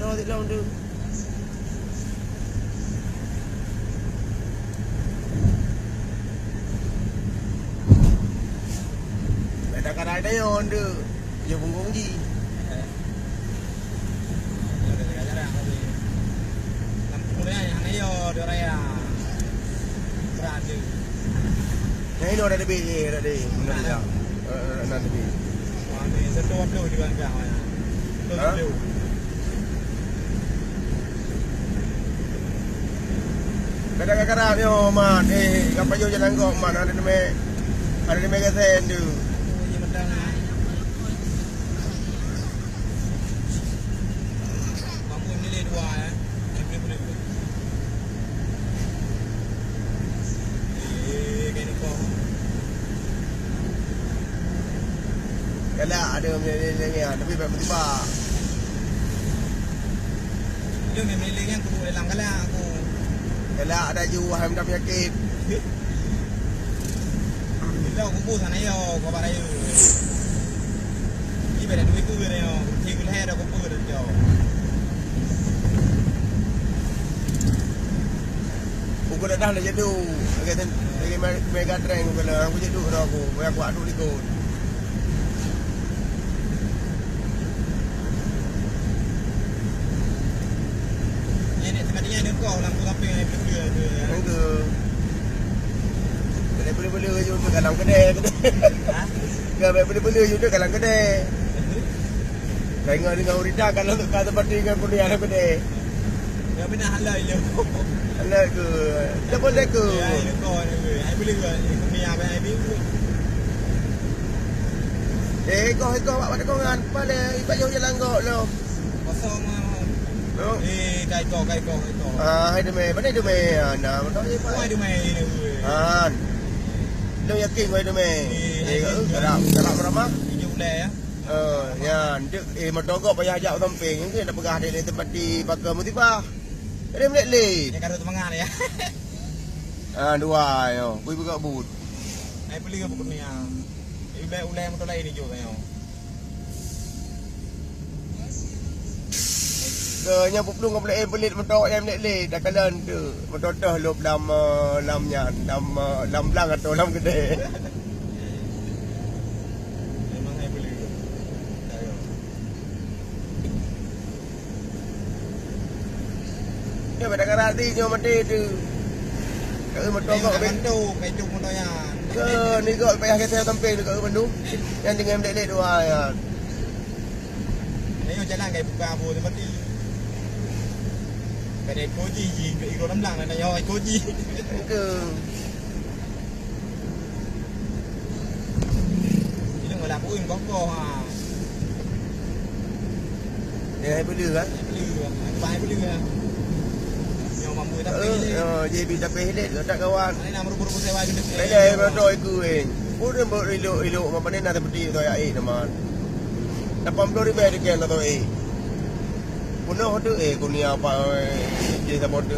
Đâu thì lâu được. Mày đã cả đây đấy on được. Giờ cũng cũng gì. Ini udah ada biji, udah di, udah di jauh, nanti biji. Sentuh dulu di bangkang, dulu. Kadang-kadang yo man, kapal yo jalan kok man ada di Megasen tu. Bangun nilai 2 boleh. Gini kok. Kalau ada yang tapi tiba-tiba. Dia memilih yang aku dalam kalau aku. Kalau ada jiwa yang dah penyakit. Bila aku pun sana yo, kau barai yo. Ini beda duit tu beda yo. Tinggal hari aku pun beda yo. Aku dah dah jadi tu. Lagi mega train kalau aku jadi tu aku, aku adu di kau. Kau lampu lampu yang berdua tu. Itu. Boleh juga dalam kedai. Gak boleh juga dalam kedai. Tengok dengan urita kalau untuk kata parti dengan kuliah dalam kedai. Ya benar halal je. Halal ke? Tak boleh ke? Ya, itu kau ni. Ai boleh ke? Kami apa ai bingung. Kau buat pada kau kan? Pada ibadah jalan kau lo. Kosong. Kai kau. Hai tu mana tu nah, betul je pak. Hai tu ni. Lo yakin kau tu Gerak berapa? 7 bulan ya. Yan, matogok payah ajak samping ni nak pegah dia tempat di Bakar Mutibah. Dia melek-lek. Ya karo temangan ya. Dua yo. Bui buka but. Ai beli ke buku ni ya. Ulai motor lain ni jo yo. Nya puplung kau boleh pelit motor yang melek-lek dah kalan tu. Motor dah lop lamnya lam belang atau lam gede. Memang ai beli. Ya pada karati nyo mati tu. Kau motor kau bentu, kai tu motor ya. Ke ni kau payah kita samping dekat Bandung. Yang dengan melek-lek dua ya. Ni yo jalan kai buka abu tempat ni. Cái cô gì có lắm làng này nhau cô gì chỉ đừng làm phụ có cô à để hay bữa đưa á bài bữa đưa nhiều mà mùi tao gì bị tập hết đấy các bạn này làm rubuh saya bài cái này mà rồi cười bữa đưa bữa ilo mà bên này thì thôi ai mà nạp bom đôi đi về đi kèn là thôi Kuno hotu kunia apa je sabot tu.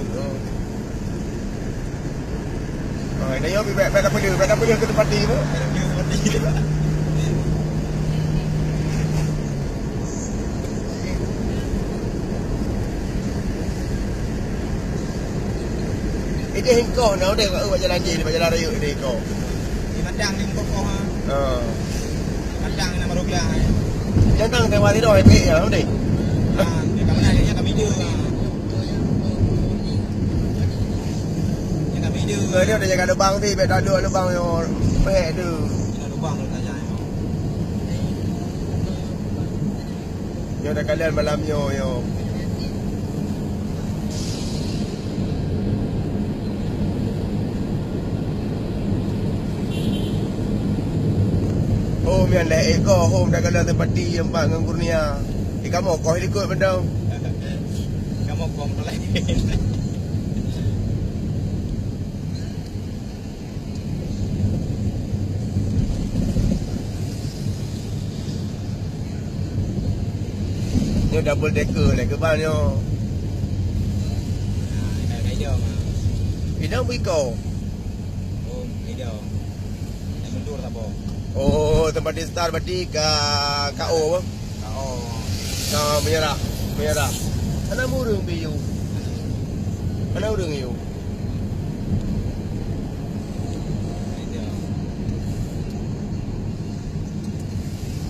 Dah yo beta pergi ke tempat ni tu. Ini hingkau nak dek buat jalan je di jalan raya ni kau. Di Madang ni kau ha. Madang ni nama Rogla. Jangan tengok tadi dah happy ya ni. Kami nak kami dia. Yang kami dia. Dia dah jaga lubang tu, beta dua lubang yo peh tu. Lubang tu saja. Yo dah kalian malam yo. Home yang lek ko home dah kalian tempat di tempat dengan Kurnia. Kamu kau ikut benda. Kamu kom tu lain. Ni double decker lah ke ban yo. Cái giờ mà. Ini dah kau. Oh, cái giờ. Yang mundur tak boh. Oh, tempat di start berarti KO apa? KO. Menyerah. Anak murung biu. Anak urung yo.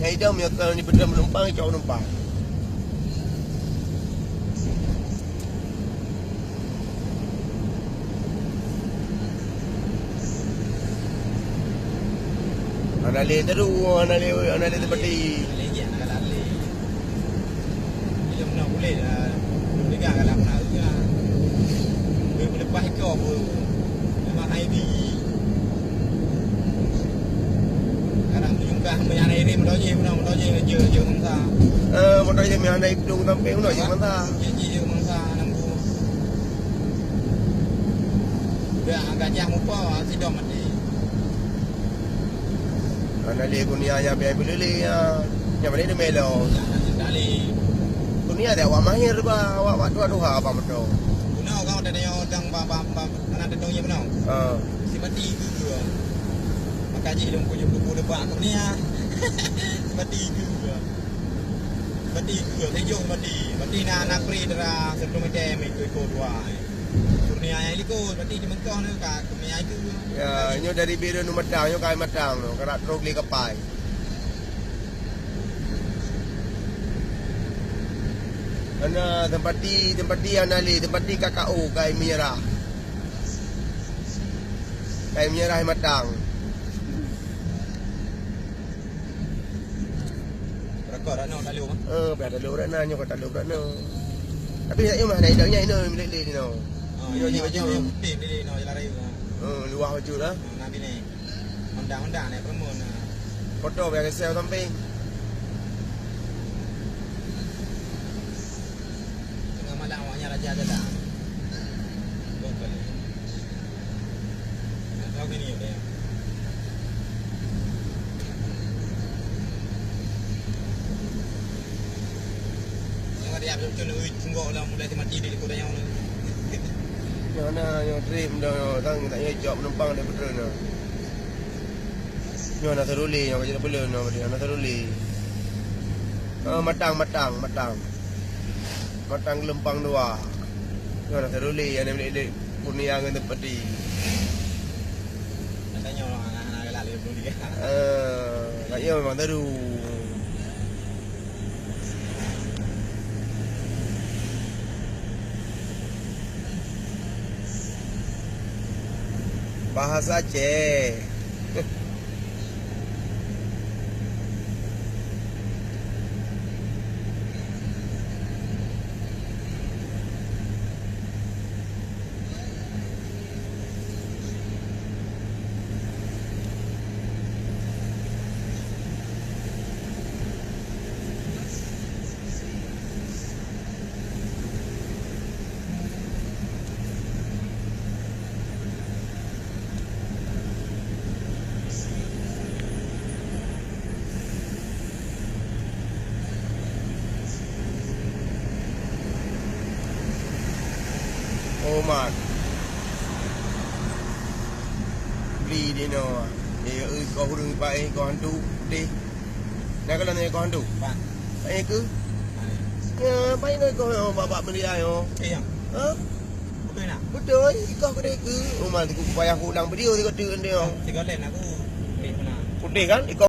Yang hitam ya kalau ni benda menumpang, jauh numpang. Anale terus, anale seperti. Lagi anak lali. Dia mana boleh dah. Dia kan kalau nak juga. Dia boleh lepas ke apa. Memang ID. Kadang tunjukkan yang ini mendoji je mangsa. Motor je yang naik dong sampai mana je mantah. Je mangsa nampu. Dia gajah mupa si dom mati. Anale kunia yang biar beli ya. Yang mana dia melo. Dali. Kunia dia awak mahir ba, awak tu apa betul. Kunau kau ada yang dang anak dedong ye benau. Si mati tu. Makaji dong punya buku depan aku ni ah. Mati tu. Mati tu, tejo mati. Mati na anak pri dera sebelum dem ikut dua. Kurnia yang ikut mati di mengkau ni ka kurnia itu. Ya, nyo dari biru nu matang, nyo kai matang no, karak truk li kapai. Ana tempat di anali, tempat di KKO kai merah. Kai merah matang. Rekod nak tak lu. Biar ada lu rana nyo kata lu rana. Tapi saya mah naik dah nyai no, milih ni no. Yo baju tim ni no jalan raya. Luar baju dah. Nabi ni. Honda ni permun. Foto biar sel samping. Tengah malam awaknya raja ada dah. Betul. Tahu ke ni dia. Jangan dia betul tunggu lah mulai mati di kota yang ni. Yang mana yang trip dah tang tak payah job penumpang dia betul no. Yang nak teruli yang kerja belum no dia nak teruli. Matang. Matang lempang dua. Yang nak teruli yang ni kurnia dengan tepati. Katanya anak-anak lali belum dia. Kaya memang teru. Bahasa Aceh. Omat. Beli dia no. Kau hurung pai kau hantu deh. Nak kalau ni kau hantu. Pak. Ke? Ya, pai no kau bapak beli ayo. Ya. Betul nak? Betul. Kau kena ke? Omat aku payah ulang video dia kata dia. 3 len aku. Ni mana? Putih kan?